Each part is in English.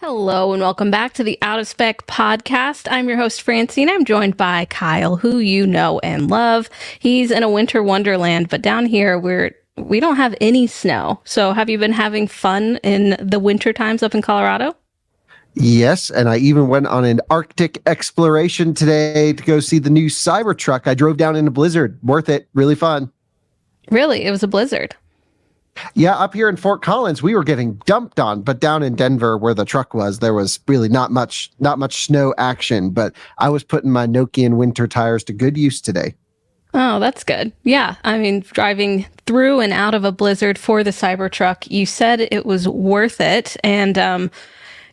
Hello and welcome back to the Out of Spec podcast. I'm your host, Francie, and I'm joined by Kyle, who you know and love. He's in a winter wonderland, but down here we don't have any snow. So have you been having fun in the winter times up in Colorado? Yes, and I even went on an Arctic exploration today to go see the new Cybertruck. I drove down in a blizzard. Worth it. Really fun. Really? It was a blizzard. Yeah, up here in Fort Collins, we were getting dumped on, but down in Denver, where the truck was, there was really not much snow action. But I was putting my Nokian winter tires to good use today. Oh, that's good. Yeah, I mean, driving through and out of a blizzard for the Cybertruck, you said it was worth it, and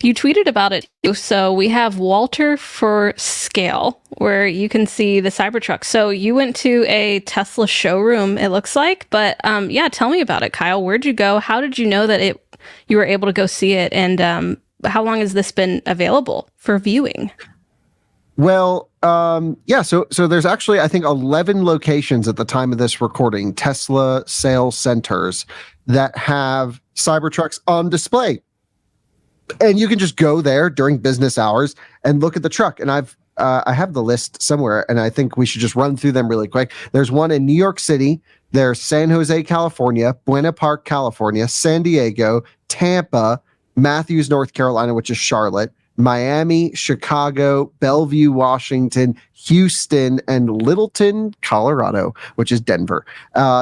you tweeted about it. So we have Walter for scale, where you can see the Cybertruck. So you went to a Tesla showroom, it looks like. But yeah, tell me about it, Kyle. Where'd you go? How did you know that you were able to go see it? And how long has this been available for viewing? Well, yeah, so there's actually, I think, 11 locations at the time of this recording, Tesla sales centers that have Cybertrucks on display. And you can just go there during business hours and look at the truck. And I have the list somewhere, and I think we should just run through them really quick. There's one in New York City. There's San Jose, California, Buena Park, California, San Diego, Tampa, Matthews, North Carolina, which is Charlotte, Miami, Chicago, Bellevue, Washington, Houston, and Littleton, Colorado, which is Denver.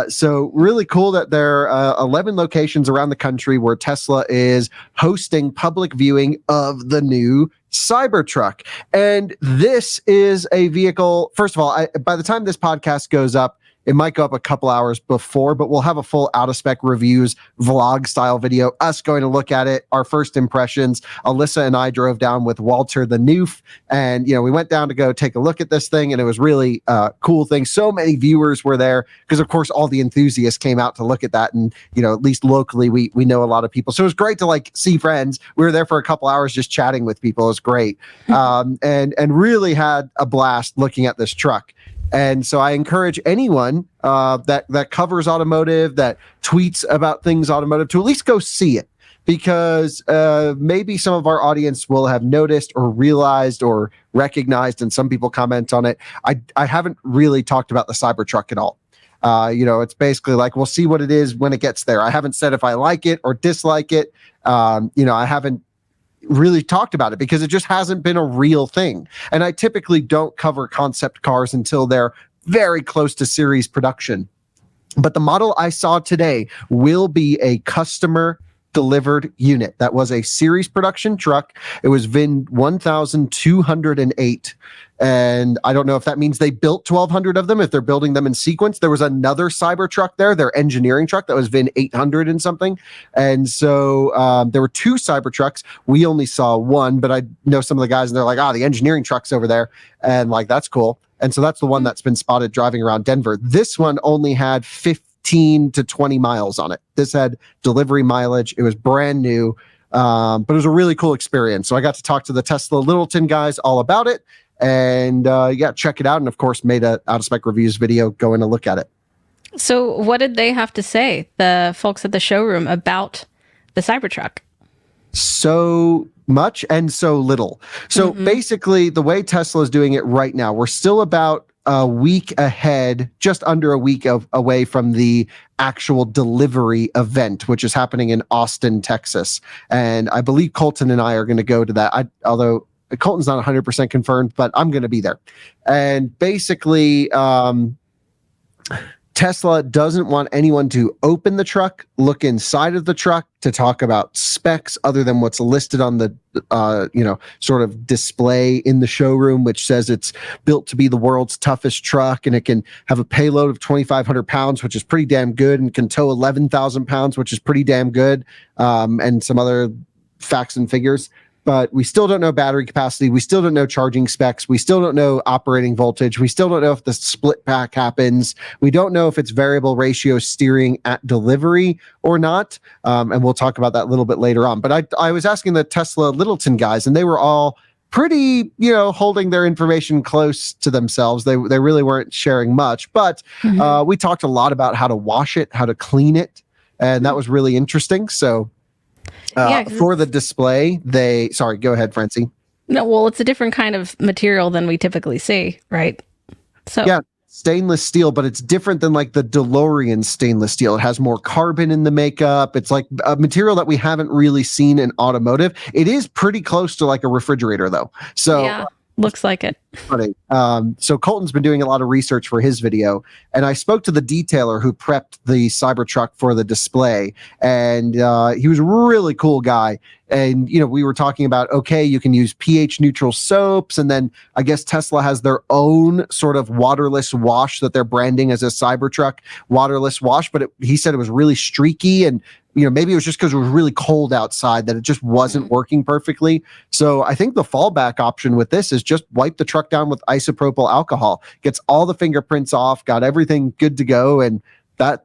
So really cool that there are 11 locations around the country where Tesla is hosting public viewing of the new Cybertruck. And this is a vehicle, first of all, by the time this podcast goes up, it might go up a couple hours before, but we'll have a full out of spec reviews vlog style video, us going to look at it, our first impressions. Alyssa and I drove down with Walter the Noof, and we went down to go take a look at this thing, and it was really a cool thing. So many viewers were there because, of course, all the enthusiasts came out to look at that, and at least locally we know a lot of people. So it was great to see friends. We were there for a couple hours just chatting with people. It was great, and really had a blast looking at this truck. And so I encourage anyone that covers automotive, that tweets about things automotive, to at least go see it, because maybe some of our audience will have noticed or realized or recognized, and some people comment on it. I haven't really talked about the Cybertruck at all. It's basically like, we'll see what it is when it gets there. I haven't said if I like it or dislike it. I haven't really talked about it because it just hasn't been a real thing. And I typically don't cover concept cars until they're very close to series production. But the model I saw today will be a customer delivered unit. That was a series production truck. It was VIN 1208. And I don't know if that means they built 1,200 of them, if they're building them in sequence. There was another Cybertruck there, their engineering truck, that was VIN 800 and something. And so there were two Cybertrucks. We only saw one, but I know some of the guys, and they're like, the engineering truck's over there. And that's cool. And so that's the one that's been spotted driving around Denver. This one only had 15 to 20 miles on it. This had delivery mileage. It was brand new, but it was a really cool experience. So I got to talk to the Tesla Littleton guys all about it. And check it out. And of course, made a out of spec reviews video going to look at it. So what did they have to say, the folks at the showroom, about the Cybertruck? So much and so little. So basically, the way Tesla is doing it right now, we're still about a week ahead, just under a week away from the actual delivery event, which is happening in Austin, Texas. And I believe Colton and I are going to go to that. Although Colton's not 100% confirmed, but I'm going to be there. And basically, Tesla doesn't want anyone to open the truck, look inside of the truck to talk about specs other than what's listed on the, sort of display in the showroom, which says it's built to be the world's toughest truck, and it can have a payload of 2,500 pounds, which is pretty damn good, and can tow 11,000 pounds, which is pretty damn good, and some other facts and figures. But we still don't know battery capacity. We still don't know charging specs. We still don't know operating voltage. We still don't know if the split pack happens. We don't know if it's variable ratio steering at delivery or not. And we'll talk about that a little bit later on. But I was asking the Tesla Littleton guys, and they were all pretty, holding their information close to themselves. They really weren't sharing much. But we talked a lot about how to wash it, how to clean it. And that was really interesting. So Yeah, 'cause For the display, sorry, go ahead, Francie. no, well, it's a different kind of material than we typically see, right? So Yeah, stainless steel, but it's different than like the DeLorean stainless steel. It has more carbon in the makeup. It's like a material that we haven't really seen in automotive. It is pretty close to like a refrigerator, though. So yeah, looks like it. funny. So Colton's been doing a lot of research for his video, and I spoke to the detailer who prepped the Cybertruck for the display, and he was a really cool guy. And we were talking about, okay, you can use pH neutral soaps, and then I guess Tesla has their own sort of waterless wash that they're branding as a Cybertruck waterless wash. But he said it was really streaky, and maybe it was just because it was really cold outside that it just wasn't working perfectly. So I think the fallback option with this is just wipe the truck down with isopropyl alcohol, gets all the fingerprints off, got everything good to go, and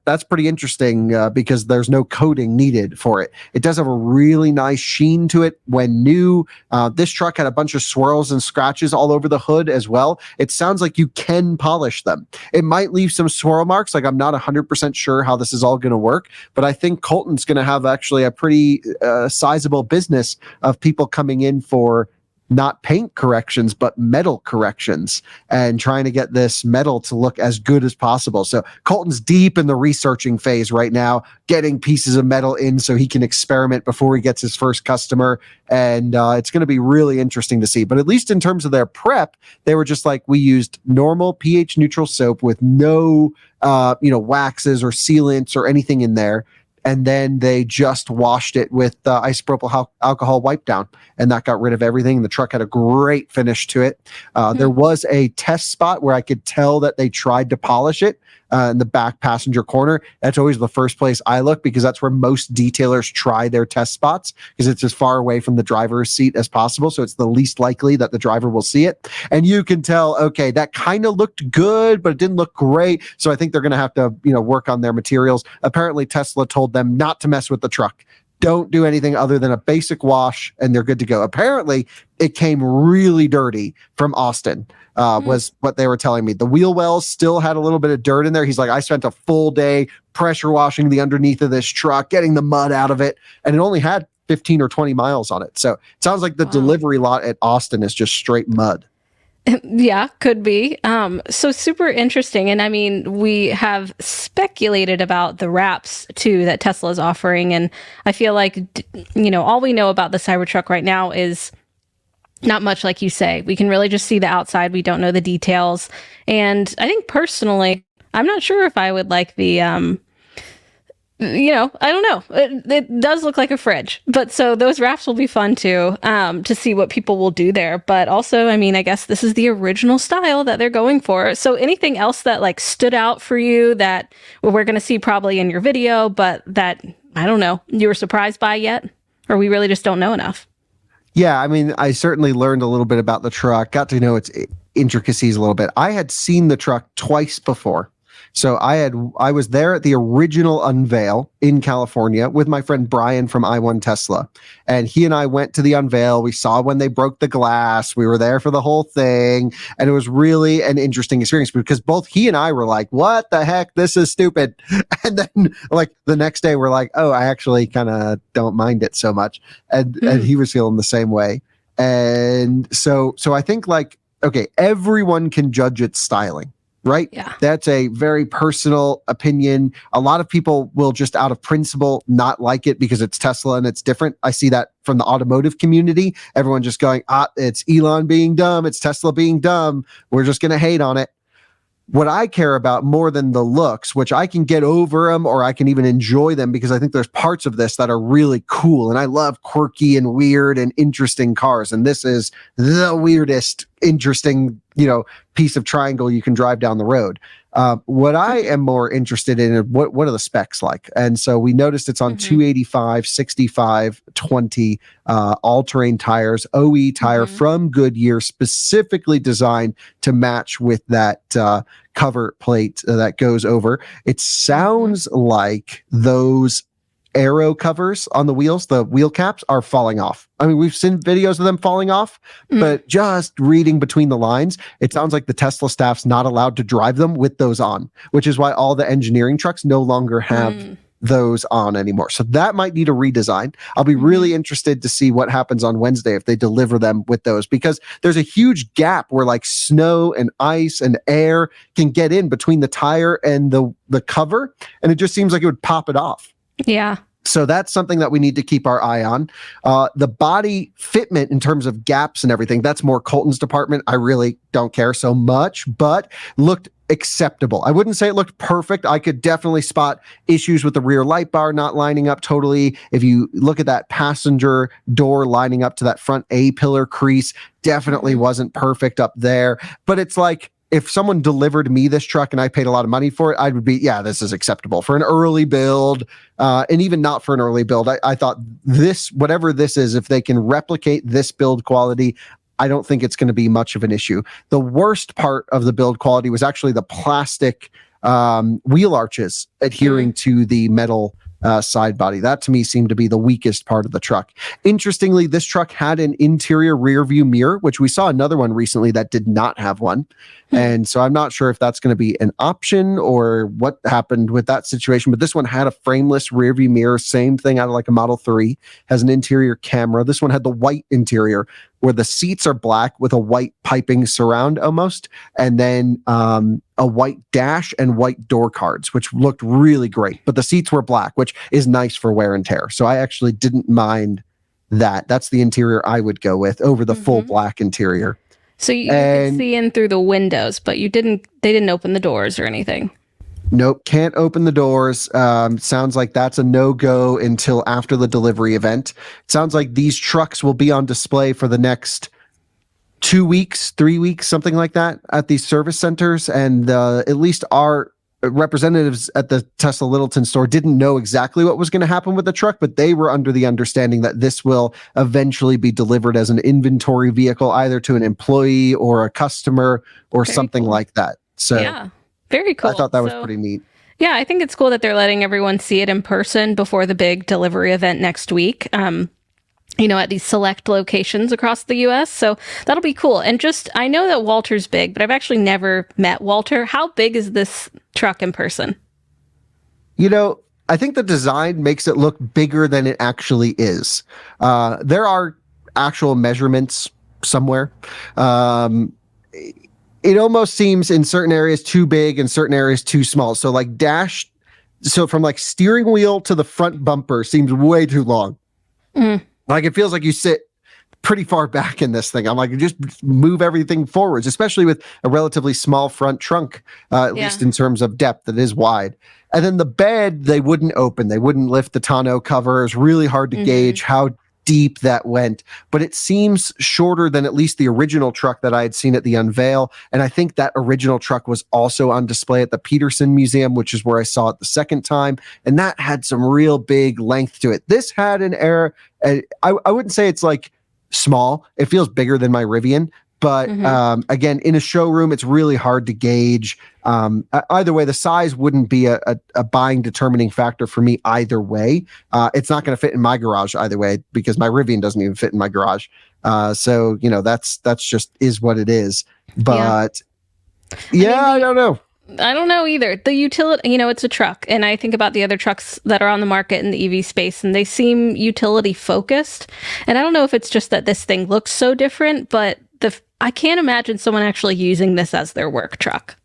that's pretty interesting because there's no coating needed for it. It does have a really nice sheen to it when new. This truck had a bunch of swirls and scratches all over the hood as well. It sounds like you can polish them. It might leave some swirl marks. Like I'm not 100% sure how this is all going to work, but I think Colton's going to have actually a pretty sizable business of people coming in for not paint corrections, but metal corrections and trying to get this metal to look as good as possible. So Colton's deep in the researching phase right now, getting pieces of metal in so he can experiment before he gets his first customer. And it's going to be really interesting to see. But at least in terms of their prep, they were just like, we used normal pH neutral soap with no, waxes or sealants or anything in there. And then they just washed it with isopropyl alcohol wipe down, and that got rid of everything. The truck had a great finish to it. There was a test spot where I could tell that they tried to polish it in the back passenger corner. That's always the first place I look because that's where most detailers try their test spots because it's as far away from the driver's seat as possible. So it's the least likely that the driver will see it. And you can tell, okay, that kind of looked good, but it didn't look great. So I think they're going to have to, work on their materials. Apparently Tesla told them not to mess with the truck. Don't do anything other than a basic wash and they're good to go. Apparently it came really dirty from Austin. Was what they were telling me. The wheel wells still had a little bit of dirt in there. He's like, I spent a full day pressure washing the underneath of this truck, getting the mud out of it, and it only had 15 or 20 miles on it. So it sounds like the delivery lot at Austin is just straight mud. Yeah, could be. So super interesting. And I mean, we have speculated about the wraps too that Tesla is offering. And I feel like, all we know about the Cybertruck right now is not much, like you say. We can really just see the outside. We don't know the details. And I think personally, I'm not sure if I would like the, I don't know. It does look like a fridge. But so those wraps will be fun too, to see what people will do there. But also, I mean, I guess this is the original style that they're going for. So anything else that like stood out for you that we're going to see probably in your video, but that, I don't know, you were surprised by yet? Or we really just don't know enough? Yeah, I mean, I certainly learned a little bit about the truck, got to know its intricacies a little bit. I had seen the truck twice before. So I was there at the original unveil in California with my friend Brian from I1 Tesla. And he and I went to the unveil. We saw when they broke the glass. We were there for the whole thing. And it was really an interesting experience because both he and I were like, what the heck? This is stupid. And then like the next day we're like, oh, I actually kind of don't mind it so much. And he was feeling the same way. And so I think like, okay, everyone can judge its styling. Right? Yeah. That's a very personal opinion. A lot of people will just out of principle not like it because it's Tesla and it's different. I see that from the automotive community. Everyone just going, it's Elon being dumb. It's Tesla being dumb. We're just going to hate on it. What I care about more than the looks, which I can get over them or I can even enjoy them because I think there's parts of this that are really cool. And I love quirky and weird and interesting cars. And this is the weirdest, interesting, piece of triangle you can drive down the road. What I am more interested in is what are the specs like? And so we noticed it's on 285, 65, 20 all-terrain tires, OE tire from Goodyear, specifically designed to match with that cover plate that goes over. It sounds like those aero covers on the wheels, the wheel caps are falling off. I mean, we've seen videos of them falling off, but just reading between the lines, it sounds like the Tesla staff's not allowed to drive them with those on, which is why all the engineering trucks no longer have those on anymore. So that might need a redesign. I'll be really interested to see what happens on Wednesday if they deliver them with those, because there's a huge gap where like snow and ice and air can get in between the tire and the cover, and it just seems like it would pop it off. Yeah. So that's something that we need to keep our eye on. The body fitment in terms of gaps and everything, that's more Colton's department. I really don't care so much, but looked acceptable. I wouldn't say it looked perfect. I could definitely spot issues with the rear light bar not lining up totally. If you look at that passenger door lining up to that front A-pillar crease, definitely wasn't perfect up there. But it's like, if someone delivered me this truck and I paid a lot of money for it, I would be, yeah, this is acceptable for an early build. And even not for an early build, I thought this, whatever this is, if they can replicate this build quality, I don't think it's going to be much of an issue. The worst part of the build quality was actually the plastic wheel arches adhering to the metal side body. That to me seemed to be the weakest part of the truck. Interestingly, this truck had an interior rear view mirror, which we saw another one recently that did not have one. And so I'm not sure if that's going to be an option or what happened with that situation, but this one had a frameless rear view mirror, same thing out of like a Model 3, has an interior camera. This one had the white interior where the seats are black with a white piping surround almost, and then a white dash and white door cards, which looked really great. But the seats were black, which is nice for wear and tear. So I actually didn't mind that. That's the interior I would go with over the full black interior. So you could see in through the windows, but they didn't open the doors or anything. Nope, can't open the doors. Sounds like that's a no-go until after the delivery event. Sounds like these trucks will be on display for the next 2 weeks, 3 weeks, something like that at these service centers. And at least our representatives at the Tesla Littleton store didn't know exactly what was going to happen with the truck, but they were under the understanding that this will eventually be delivered as an inventory vehicle, either to an employee or a customer or something like that. So yeah, very cool. I thought that was pretty neat. Yeah, I think it's cool that they're letting everyone see it in person before the big delivery event next week. At these select locations across the US. So that'll be cool. And I know that Walter's big, but I've actually never met Walter. How big is this truck in person? I think the design makes it look bigger than it actually is. There are actual measurements somewhere. It almost seems in certain areas too big and certain areas too small. So from like steering wheel to the front bumper seems way too long. Like it feels like you sit pretty far back in this thing. I'm like, just move everything forwards, especially with a relatively small front trunk, at least in terms of depth, that is wide. And then the bed, they wouldn't open. They wouldn't lift the tonneau cover. It's really hard to gauge how deep that went, but it seems shorter than at least the original truck that I had seen at the unveil. And I think that original truck was also on display at the Peterson Museum, which is where I saw it the second time. And that had some real big length to it. This had an air, I wouldn't say it's like small. It feels bigger than my Rivian. But again, in a showroom, it's really hard to gauge. Either way, the size wouldn't be a buying determining factor for me either way. It's not going to fit in my garage either way because my Rivian doesn't even fit in my garage. So, that's just is what it is. But I don't know. I don't know either. The utility, it's a truck. And I think about the other trucks that are on the market in the EV space, and they seem utility focused. And I don't know if it's just that this thing looks so different, but I can't imagine someone actually using this as their work truck.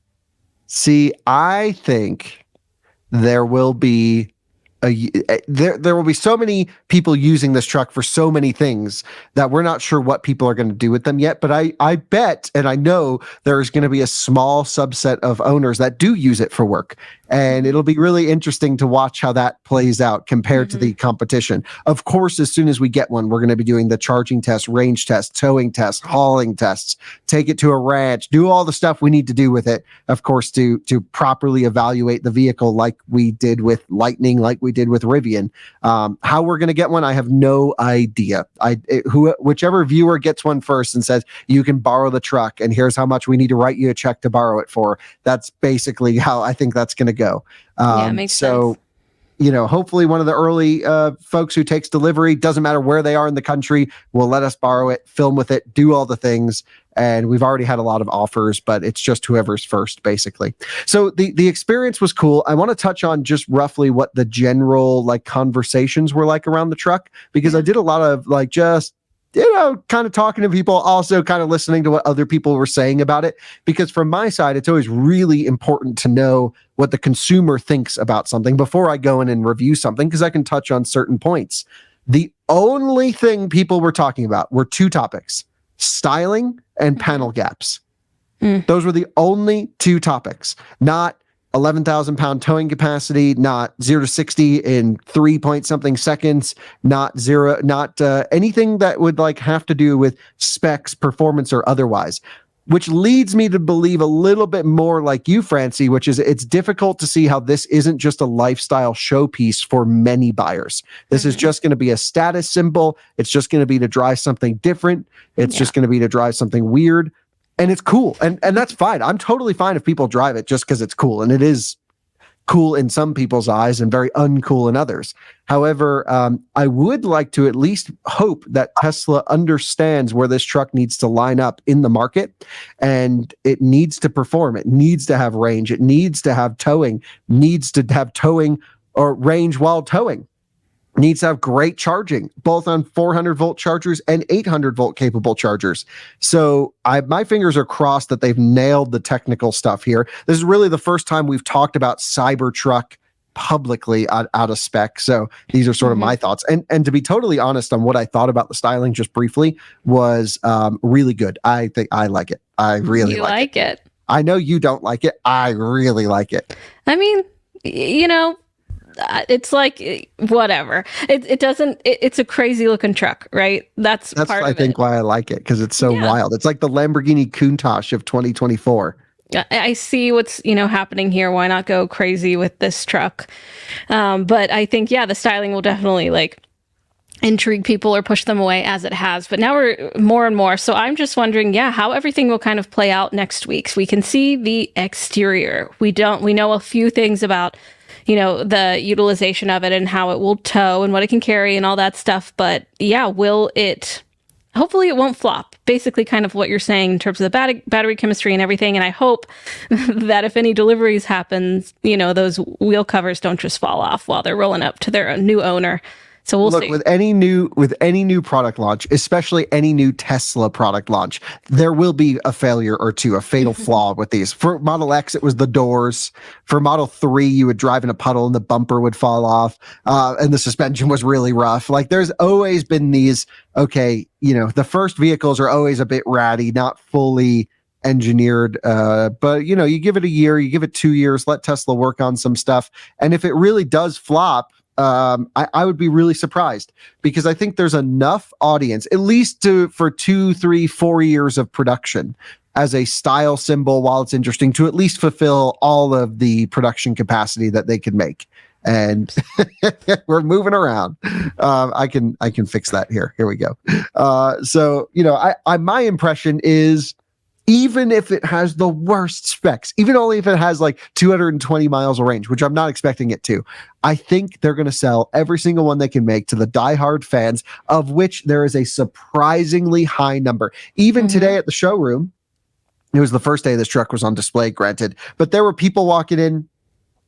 See, I think there will be there will be so many people using this truck for so many things that we're not sure what people are going to do with them yet. But I bet, and I know there's going to be a small subset of owners that do use it for work. And it'll be really interesting to watch how that plays out compared to the competition. Of course, as soon as we get one, we're going to be doing the charging test, range test, towing test, hauling tests, take it to a ranch, do all the stuff we need to do with it, of course, to properly evaluate the vehicle like we did with Lightning, like we did with Rivian. How we're going to get one, I have no idea. Whichever viewer gets one first and says, you can borrow the truck and here's how much we need to write you a check to borrow it for, that's basically how I think that's going to go. Makes sense. Hopefully one of the early folks who takes delivery, doesn't matter where they are in the country, will let us borrow it, film with it, do all the things. and we've already had a lot of offers, but it's just whoever's first, basically. So the experience was cool. I want to touch on just roughly what the general like conversations were like around the truck, because I did a lot of like just kind of talking to people, also kind of listening to what other people were saying about it. Because from my side, it's always really important to know what the consumer thinks about something before I go in and review something, because I can touch on certain points. The only thing people were talking about were two topics: styling and panel gaps. Those were the only two topics, not 11,000 pound towing capacity, not 0 to 60 in 3 point something seconds, not anything that would like have to do with specs, performance, or otherwise, which leads me to believe a little bit more like you, Francie, which is it's difficult to see how this isn't just a lifestyle showpiece for many buyers. This is just going to be a status symbol. It's just going to be to drive something different. It's just going to be to drive something weird. And it's cool. And that's fine. I'm totally fine if people drive it just because it's cool. And it is cool in some people's eyes and very uncool in others. However, I would like to at least hope that Tesla understands where this truck needs to line up in the market, and it needs to perform. It needs to have range. It needs to have towing, or range while towing. Needs to have great charging, both on 400 volt chargers and 800 volt capable chargers. So my fingers are crossed that they've nailed the technical stuff here. This is really the first time we've talked about Cybertruck publicly out of spec. So these are sort of my thoughts. And to be totally honest on what I thought about the styling just briefly was really good. I think I like it. I really like it. I know you don't like it. I really like it. I mean, it's like whatever. It doesn't. It's a crazy looking truck, right? That's part of it. I think why I like it, because it's so wild. It's like the Lamborghini Countach of 2024. I see what's happening here. Why not go crazy with this truck? But I think the styling will definitely like intrigue people or push them away, as it has. But now we're more and more. So I'm just wondering, how everything will kind of play out next week. So we can see the exterior. We know a few things about the utilization of it and how it will tow and what it can carry and all that stuff. But hopefully it won't flop. Basically kind of what you're saying in terms of the battery chemistry and everything. And I hope that if any deliveries happens, those wheel covers don't just fall off while they're rolling up to their new owner. So we'll see. With any new product launch, especially any new Tesla product launch, there will be a failure or two, a fatal flaw with these. For Model X, it was the doors. For Model 3, you would drive in a puddle and the bumper would fall off, and the suspension was really rough. Like there's always been these, the first vehicles are always a bit ratty, not fully engineered, but you give it a year, you give it 2 years, let Tesla work on some stuff. And if it really does flop, I would be really surprised, because I think there's enough audience, at least for 2, 3, 4 years of production as a style symbol, while it's interesting, to at least fulfill all of the production capacity that they could make. And we're moving around. I can fix that here. Here we go. So my impression is, even if it has the worst specs, even only if it has like 220 miles of range, which I'm not expecting it to, I think they're going to sell every single one they can make to the diehard fans, of which there is a surprisingly high number. Even today at the showroom, it was the first day this truck was on display, granted, but there were people walking in.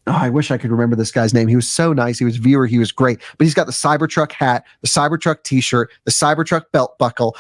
Oh, I wish I could remember this guy's name. He was so nice. He was a viewer. He was great. But he's got the Cybertruck hat, the Cybertruck t-shirt, the Cybertruck belt buckle,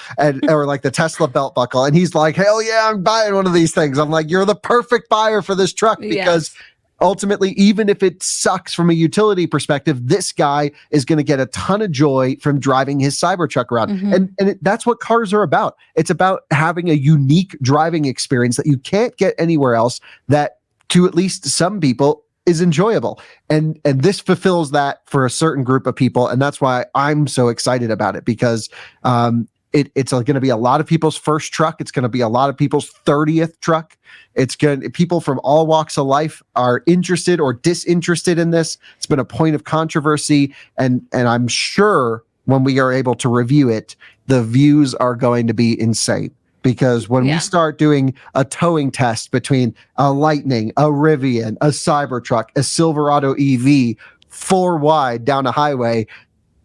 or like the Tesla belt buckle. And he's like, hell yeah, I'm buying one of these things. I'm like, you're the perfect buyer for this truck, because ultimately, even if it sucks from a utility perspective, this guy is going to get a ton of joy from driving his Cybertruck around. And that's what cars are about. It's about having a unique driving experience that you can't get anywhere else, that to at least some people is enjoyable. And this fulfills that for a certain group of people. And that's why I'm so excited about it, because it's going to be a lot of people's first truck. It's going to be a lot of people's 30th truck. People from all walks of life are interested or disinterested in this. It's been a point of controversy. And I'm sure when we are able to review it, the views are going to be insane. Because when we start doing a towing test between a Lightning, a Rivian, a Cybertruck, a Silverado EV, 4 wide down a highway,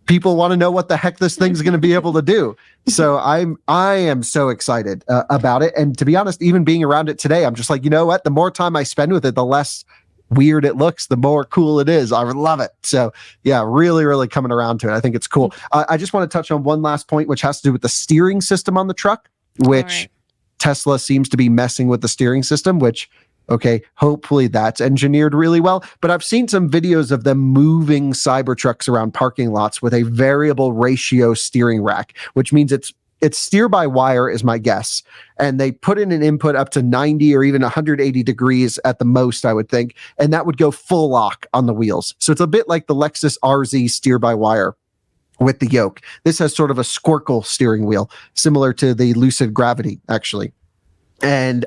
people want to know what the heck this thing's going to be able to do. So I am so excited about it. And to be honest, even being around it today, I'm just like, you know what? The more time I spend with it, the less weird it looks, the more cool it is. I love it. So yeah, really, really coming around to it. I think it's cool. I just want to touch on one last point, which has to do with the steering system on the truck, which Tesla seems to be messing with the steering system, which, okay, hopefully that's engineered really well. But I've seen some videos of them moving Cybertrucks around parking lots with a variable ratio steering rack, which means it's steer by wire is my guess. And they put in an input up to 90 or even 180 degrees at the most, I would think. And that would go full lock on the wheels. So it's a bit like the Lexus RZ steer by wire with the yoke. This has sort of a squircle steering wheel, similar to the Lucid Gravity, actually. And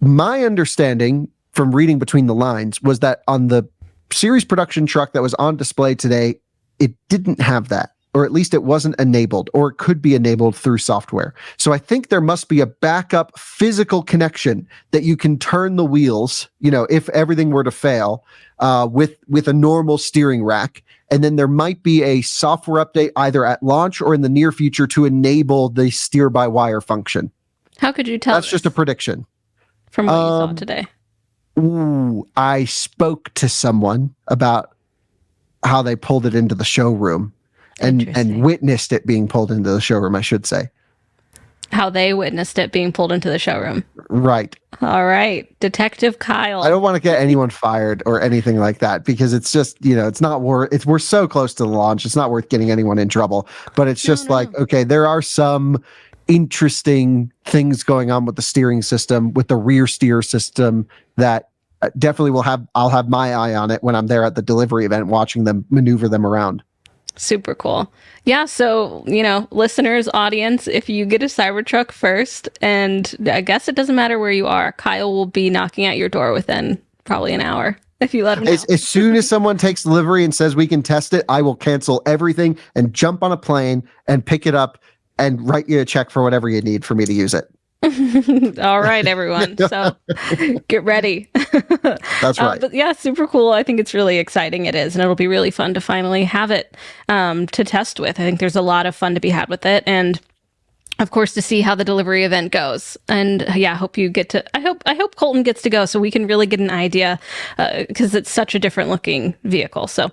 my understanding from reading between the lines was that on the series production truck that was on display today, it didn't have that, or at least it wasn't enabled, or it could be enabled through software. So I think there must be a backup physical connection that you can turn the wheels, if everything were to fail, with a normal steering rack. And then there might be a software update either at launch or in the near future to enable the steer by wire function. How could you tell? That's just a prediction. From what you saw today. I spoke to someone about how they pulled it into the showroom and witnessed it being pulled into the showroom, I should say. How they witnessed it being pulled into the showroom. Right. All right. Detective Kyle. I don't want to get anyone fired or anything like that, because it's just, it's not worth, we're so close to the launch. It's not worth getting anyone in trouble, but it's just okay, there are some interesting things going on with the steering system, with the rear steer system, that definitely I'll have my eye on it when I'm there at the delivery event, watching them maneuver them around. Super cool. Yeah. So, listeners, audience, if you get a Cybertruck first, and I guess it doesn't matter where you are, Kyle will be knocking at your door within probably an hour. If you let him know. As soon as someone takes delivery and says we can test it, I will cancel everything and jump on a plane and pick it up and write you a check for whatever you need for me to use it. All right, everyone. So get ready. That's right. But yeah, super cool. I think it's really exciting. It is. And it'll be really fun to finally have it to test with. I think there's a lot of fun to be had with it. And of course, to see how the delivery event goes. And yeah, I hope you get to, I hope Colton gets to go so we can really get an idea, because it's such a different looking vehicle. So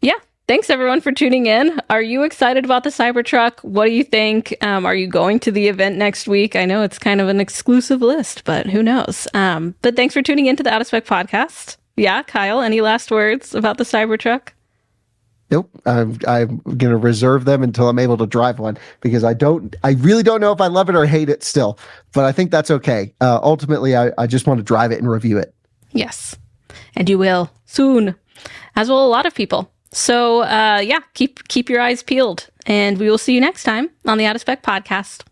yeah. Thanks, everyone, for tuning in. Are you excited about the Cybertruck? What do you think? Are you going to the event next week? I know it's kind of an exclusive list, but who knows? But thanks for tuning into the Out of Spec podcast. Yeah, Kyle, any last words about the Cybertruck? Nope. I'm going to reserve them until I'm able to drive one, because I really don't know if I love it or hate it still, but I think that's okay. Ultimately, I just want to drive it and review it. Yes. And you will soon, as will a lot of people. So, yeah, keep your eyes peeled, and we will see you next time on the Out of Spec podcast.